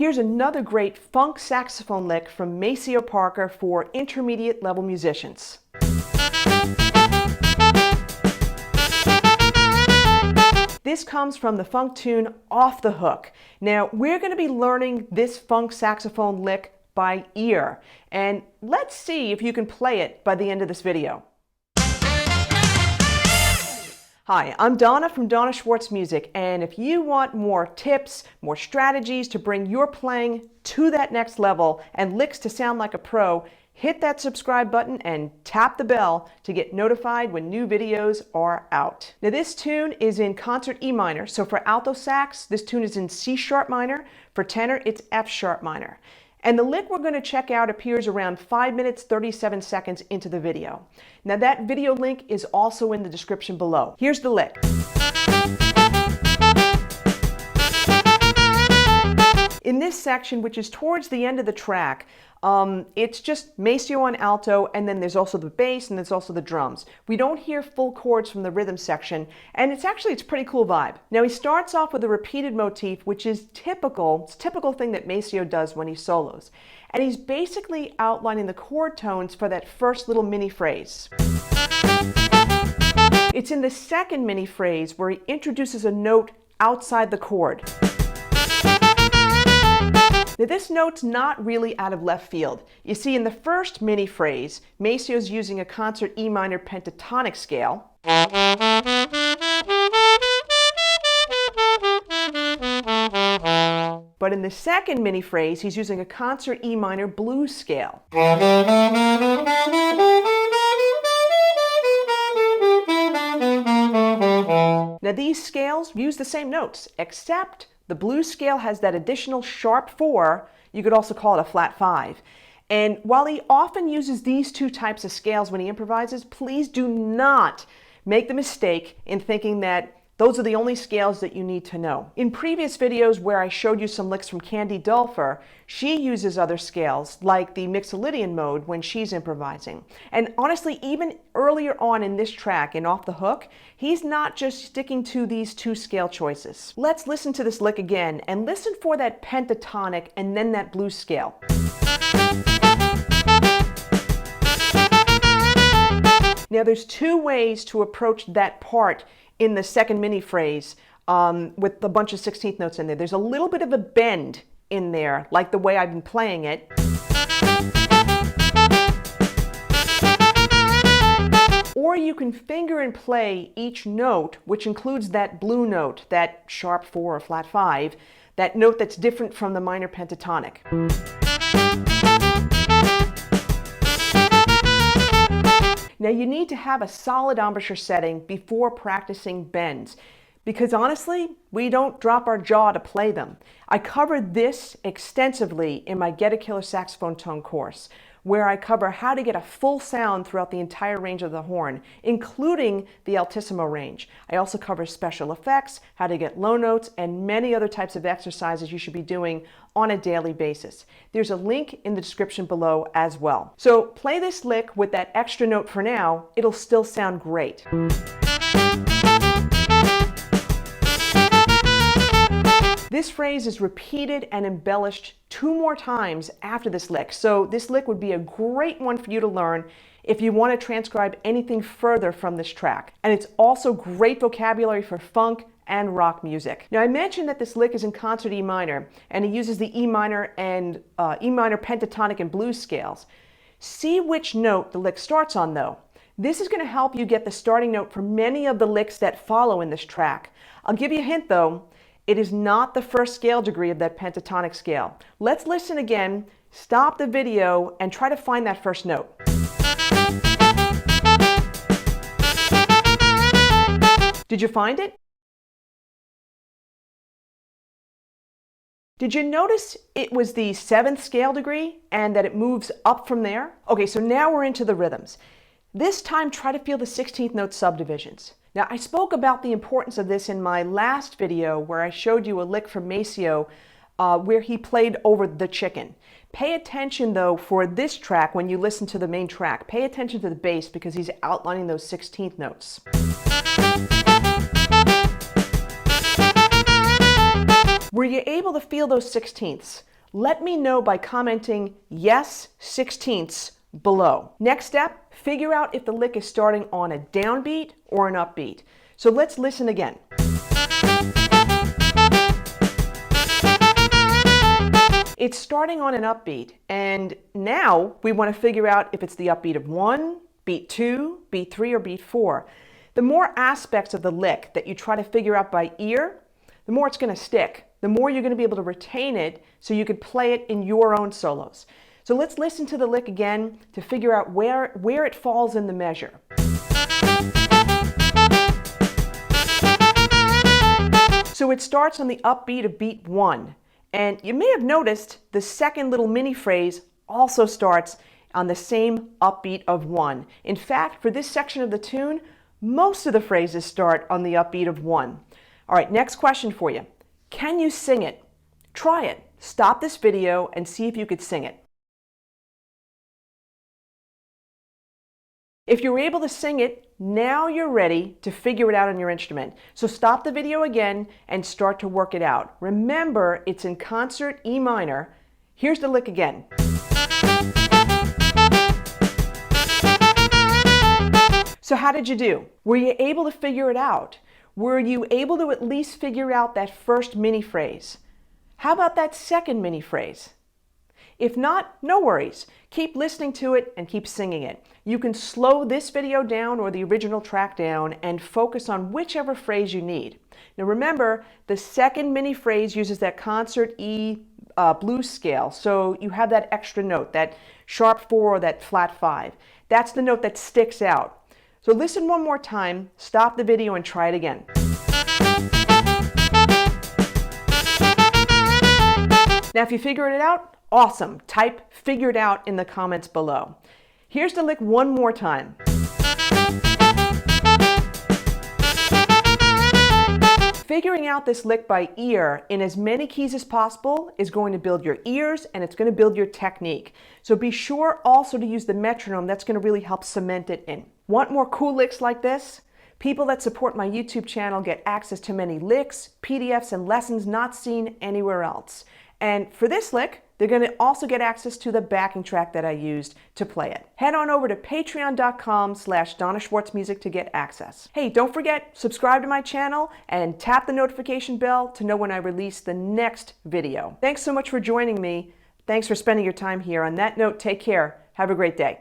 Here's another great funk saxophone lick from Maceo Parker for intermediate level musicians. This comes from the funk tune Off the Hook. Now, we're going to be learning this funk saxophone lick by ear, and let's see if you can play it by the end of this video. Hi, I'm Donna from Donna Schwartz Music, and if you want more tips, more strategies to bring your playing to that next level and licks to sound like a pro, hit that subscribe button and tap the bell to get notified when new videos are out. Now this tune is in concert E minor, so for alto sax, this tune is in C sharp minor. For tenor, it's F sharp minor. And the lick we're going to check out appears around 5 minutes 37 seconds into the video. Now that video link is also in the description below. Here's the lick. In this section, which is towards the end of the track, it's just Maceo on alto, and then there's also the bass and there's also the drums. We don't hear full chords from the rhythm section, and it's a pretty cool vibe. Now he starts off with a repeated motif, which is typical. It's a typical thing that Maceo does when he solos. And he's basically outlining the chord tones for that first little mini phrase. It's in the second mini phrase where he introduces a note outside the chord. Now this note's not really out of left field. You see, in the first mini phrase, Maceo's using a concert E minor pentatonic scale. But in the second mini phrase, he's using a concert E minor blues scale. Now these scales use the same notes, except the blues scale has that additional sharp 4, you could also call it a flat 5. And while he often uses these two types of scales when he improvises, please do not make the mistake in thinking that those are the only scales that you need to know. In previous videos where I showed you some licks from Candy Dulfer, she uses other scales like the Mixolydian mode when she's improvising. And honestly, even earlier on in this track, in Off the Hook, he's not just sticking to these two scale choices. Let's listen to this lick again and listen for that pentatonic and then that blues scale. Now there's two ways to approach that part in the second mini phrase with a bunch of 16th notes in there. There's a little bit of a bend in there, like the way I've been playing it. Or you can finger and play each note, which includes that blue note, that sharp 4 or flat 5, that note that's different from the minor pentatonic. Now you need to have a solid embouchure setting before practicing bends, because honestly, we don't drop our jaw to play them. I covered this extensively in my Get a Killer Saxophone Tone course, where I cover how to get a full sound throughout the entire range of the horn, including the altissimo range. I also cover special effects, how to get low notes, and many other types of exercises you should be doing on a daily basis. There's a link in the description below as well. So play this lick with that extra note for now. It'll still sound great. This phrase is repeated and embellished 2 more times after this lick, so this lick would be a great one for you to learn if you want to transcribe anything further from this track. And it's also great vocabulary for funk and rock music. Now I mentioned that this lick is in concert E minor, and he uses the E minor and E minor pentatonic and blues scales. See which note the lick starts on though. This is going to help you get the starting note for many of the licks that follow in this track. I'll give you a hint though. It is not the first scale degree of that pentatonic scale. Let's listen again, stop the video, and try to find that first note. Did you find it? Did you notice it was the 7th scale degree and that it moves up from there? Okay, so now we're into the rhythms. This time, try to feel the 16th note subdivisions. Now, I spoke about the importance of this in my last video where I showed you a lick from Maceo where he played over the chicken. Pay attention, though, for this track when you listen to the main track. Pay attention to the bass because he's outlining those 16th notes. Were you able to feel those 16ths? Let me know by commenting yes 16ths below. Next step, figure out if the lick is starting on a downbeat or an upbeat. So let's listen again. It's starting on an upbeat, and now we want to figure out if it's the upbeat of 1, beat 2, beat 3, or beat 4. The more aspects of the lick that you try to figure out by ear, the more it's going to stick. The more you're going to be able to retain it so you could play it in your own solos. So let's listen to the lick again to figure out where it falls in the measure. So it starts on the upbeat of beat 1. And you may have noticed the second little mini phrase also starts on the same upbeat of 1. In fact, for this section of the tune, most of the phrases start on the upbeat of 1. All right, next question for you. Can you sing it? Try it. Stop this video and see if you could sing it. If you're able to sing it, now you're ready to figure it out on your instrument. So stop the video again and start to work it out. Remember, it's in concert E minor. Here's the lick again. So how did you do? Were you able to figure it out? Were you able to at least figure out that first mini phrase? How about that second mini phrase? If not, no worries. Keep listening to it and keep singing it. You can slow this video down or the original track down and focus on whichever phrase you need. Now remember, the second mini phrase uses that concert E blues scale, so you have that extra note, that sharp 4 or that flat 5. That's the note that sticks out. So listen one more time, stop the video and try it again. Now if you figured it out, awesome. Type "figured out" in the comments below. Here's the lick one more time. Figuring out this lick by ear in as many keys as possible is going to build your ears and it's going to build your technique. So be sure also to use the metronome. That's going to really help cement it in. Want more cool licks like this? People that support my YouTube channel get access to many licks, PDFs, and lessons not seen anywhere else. And for this lick, they're going to also get access to the backing track that I used to play it. Head on over to patreon.com/Donna Schwartz Music to get access. Hey, don't forget, subscribe to my channel and tap the notification bell to know when I release the next video. Thanks so much for joining me. Thanks for spending your time here. On that note, take care. Have a great day.